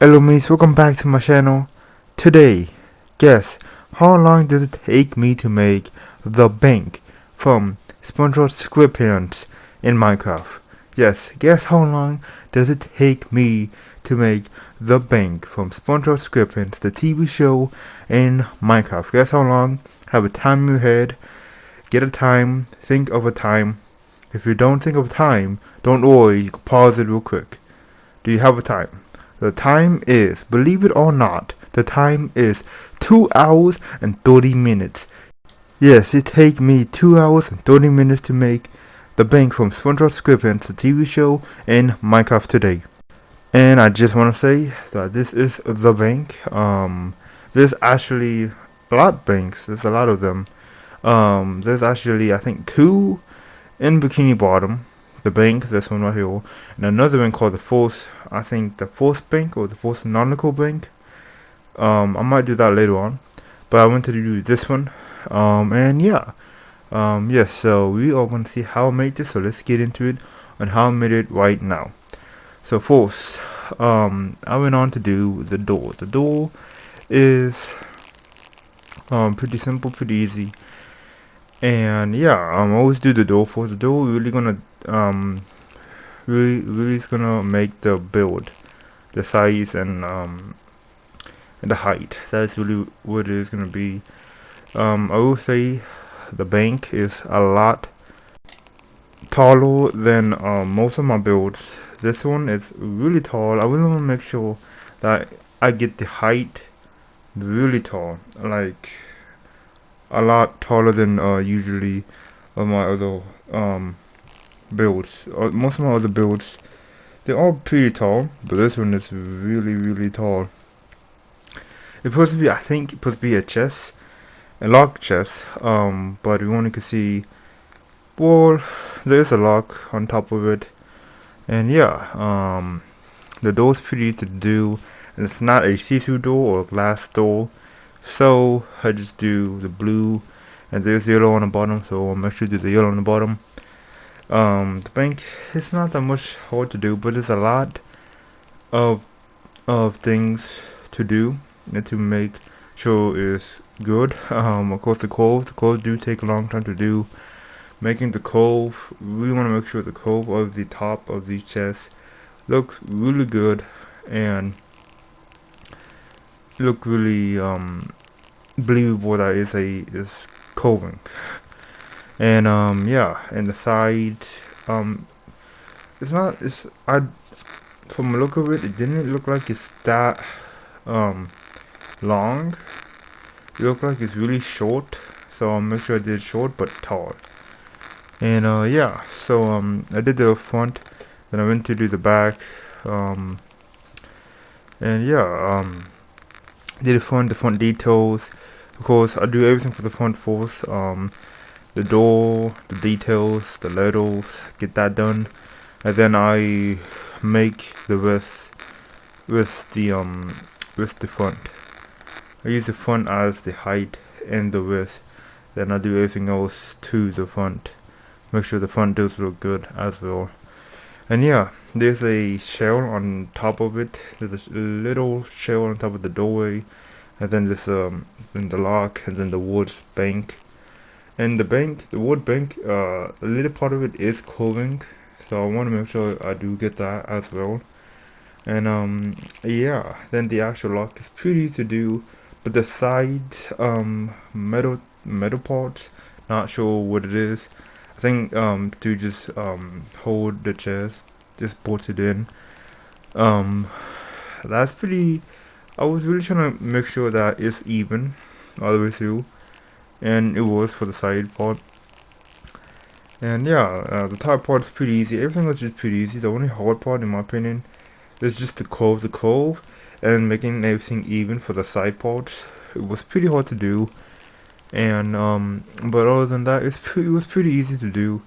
Hello mates, welcome back to my channel. Today, guess how long does it take me to make the bank from Spongebob Sqaurepants in Minecraft? Yes, guess how long does it take me to make the bank from Spongebob Sqaurepants the TV show in Minecraft? Guess how long? Have a time in your head, get a time, think of a time. If you don't think of a time, don't worry, you can pause it real quick. Do you have a time? The time is, believe it or not, the time is 2 hours and 30 minutes. Yes, it take me 2 hours and 30 minutes to make the bank from Spongebob Sqaurepants the TV show in Minecraft today. And I just want to say that this is the bank. There's actually a lot of banks. There's a lot of them. There's actually, I think, 2 in Bikini Bottom. The bank, this one right here, and another one called the Force, I think the Force Bank or the Force Nautical Bank. I might do that later on, but I wanted to do this one. And yeah, yes, so we are going to see how I made this, so let's get into it on how I made it right now. So first, I went on to do the door. The door is pretty simple, pretty easy. And yeah, I always do the door first. The door really gonna really is gonna make the build, the size and the height. That's really what it is gonna be. I will say the bank is a lot taller than most of my builds. This one is really tall. I really want to make sure that I get the height really tall, like a lot taller than usually of my other builds. Most of my other builds, they're all pretty tall, but this one is really tall. It's supposed to be, I think, it's supposed to be a chest, a lock chest. But we only can see, well, there's a lock on top of it, and yeah, the door's pretty easy to do, and it's not a see-through door or a glass door. So I just do the blue, and there's yellow on the bottom, so I'll make sure to do the yellow on the bottom. The bank, it's not that much hard to do, but there's a lot of things to do and to make sure it's good. Of course, the cove do take a long time to do. Making the cove, we want to make sure the cove of the top of the chest looks really good and look really believable that is coving. And yeah, and the sides, it's not, it's, I, from the look of it, it didn't look like it's that long. It looked like it's really short, so I'll make sure I did short but tall. And yeah, so I did the front, then I went to do the back, and yeah, did the front details. Of course, I do everything for the front first. The door, the details, the letters, get that done, and then I make the rest with the front. I use the front as the height and the width. Then I do everything else to the front. Make sure the front does look good as well. And yeah, there's a shell on top of it. There's a little shell on top of the doorway, and then this then the lock, and then the wood bank. And the wood bank, a little part of it is curving, so I want to make sure I do get that as well. And yeah, then the actual lock is pretty easy to do, but the sides, metal parts, not sure what it is. I think to just hold the chest, just put it in. That's pretty. I was really trying to make sure that it's even all the way through, and it was for the side part. And yeah, the top part is pretty easy. Everything was just pretty easy. The only hard part, in my opinion, is just the cove, and making everything even for the side parts. It was pretty hard to do, and but other than that, it was pretty easy to do.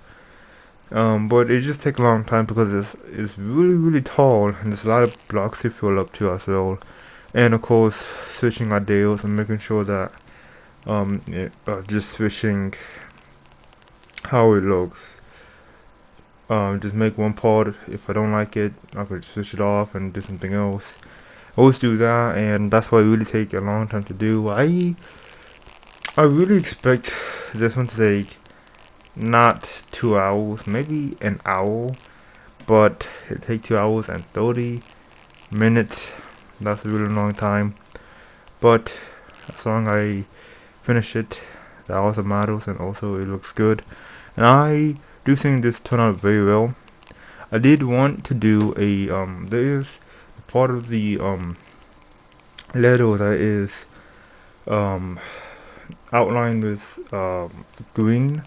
But it just takes a long time because it's really tall, and there's a lot of blocks to fill up to as well. And of course, switching ideals and making sure that just switching how it looks. Just make one part. If I don't like it, I could switch it off and do something else. always do that, and that's why it really take a long time to do. I really expect this one to take not 2 hours, maybe an hour, but it take 2 hours and 30 minutes. That's a really long time, but as long as I finish it, that also matters, and also it looks good. And I do think this turned out very well. I did want to do a there is part of the letter that is um outlined with green,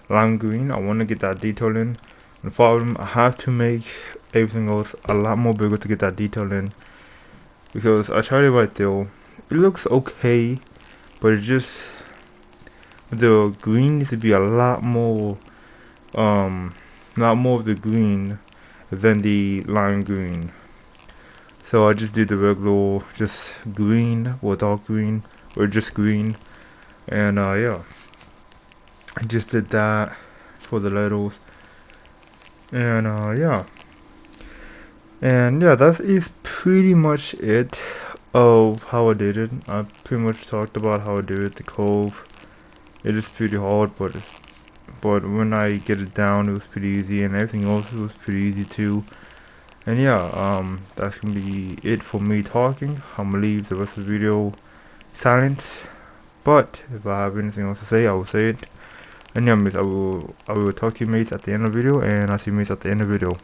lime green. I want to get that detail in. The problem, I have to make everything else a lot more bigger to get that detail in, because I tried it right there. It looks okay, but it just, the green needs to be a lot more of the green than the lime green. So I just did the regular, just green or dark green or just green, and yeah, I just did that for the letters, and yeah, that is pretty much it of how I did it. I pretty much talked about how I did it. The cove, it is pretty hard, but when I get it down, it was pretty easy, and everything else was pretty easy too. And yeah, that's gonna be it for me talking. I'm gonna leave the rest of the video silent, but if I have anything else to say, I will say it. And yeah, mates, I will talk to you mates at the end of the video, and I'll see you mates at the end of the video.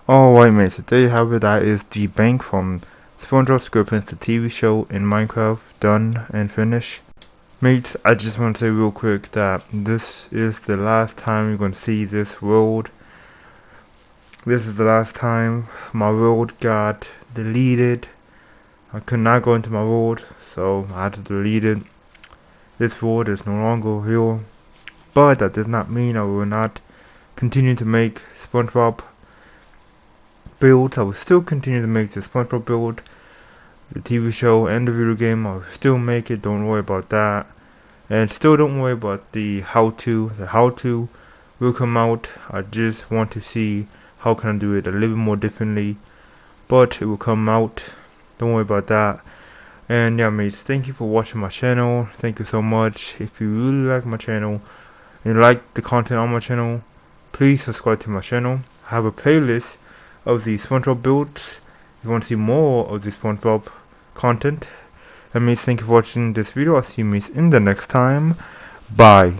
Alright mates, so there you have it. That is the bank from Spongebob Sqaurepants the TV show in Minecraft, done and finished. Mates, I just want to say real quick that this is the last time you're going to see this world. This is the last time my world got deleted. I could not go into my world, so I had to delete it. This world is no longer here, but that does not mean I will not continue to make SpongeBob builds. I will still continue to make the SpongeBob build, the TV show and the video game. I will still make it, don't worry about that. And still don't worry about the how-to. The how-to will come out. I just want to see how can I do it a little more differently, but it will come out. Don't worry about that. And yeah mates, thank you for watching my channel. Thank you so much. If you really like my channel and like the content on my channel, please subscribe to my channel. I have a playlist of the SpongeBob builds. If you want to see more of the SpongeBob content, that means thank you for watching this video. I'll see you mates in the next time. Bye.